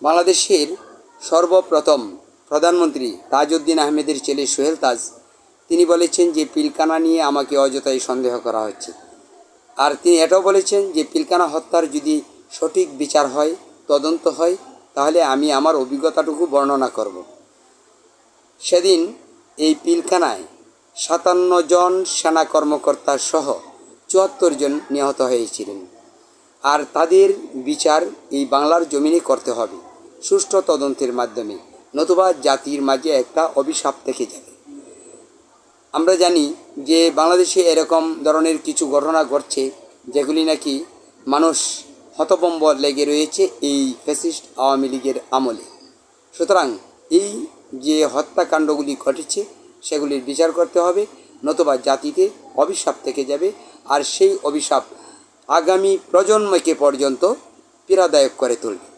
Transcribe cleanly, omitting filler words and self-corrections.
বাংলাদেশের সর্বপ্রথম প্রধানমন্ত্রী তাজউদ্দিন আহমেদের ছেলে সোহেল তাজ তিনি বলেছেন যে পিলখানা নিয়ে আমাকে অযথাই সন্দেহ করা হচ্ছে। আর তিনি এটাও বলেছেন যে পিলখানা হত্যার যদি সঠিক বিচার হয়, তদন্ত হয়, তাহলে আমি আমার অভিজ্ঞতাটুকু বর্ণনা করব। সেদিন এই পিলখানায় 57 জন সেনা কর্মকর্তা সহ 74 জন নিহত হয়েছিলেন। আর তাদের বিচার এই বাংলার জমিনে করতে হবে সুষ্ঠু তদন্তের মাধ্যমে, নতুবা জাতির মাঝে একটা অভিশাপ থেকে যাবে। আমরা জানি যে বাংলাদেশে এরকম ধরনের কিছু ঘটনা ঘটছে যেগুলি নাকি মানুষ হতভম্ব লেগে রয়েছে এই ফ্যাসিস্ট আওয়ামী লীগের আমলে। সুতরাং এই যে হত্যাকাণ্ডগুলি ঘটেছে সেগুলির বিচার করতে হবে, নতুবা জাতিতে অভিশাপ থেকে যাবে। আর সেই অভিশাপ আগামী প্রজন্মকে পর্যন্ত পীড়াদায়ক করে তুলবে।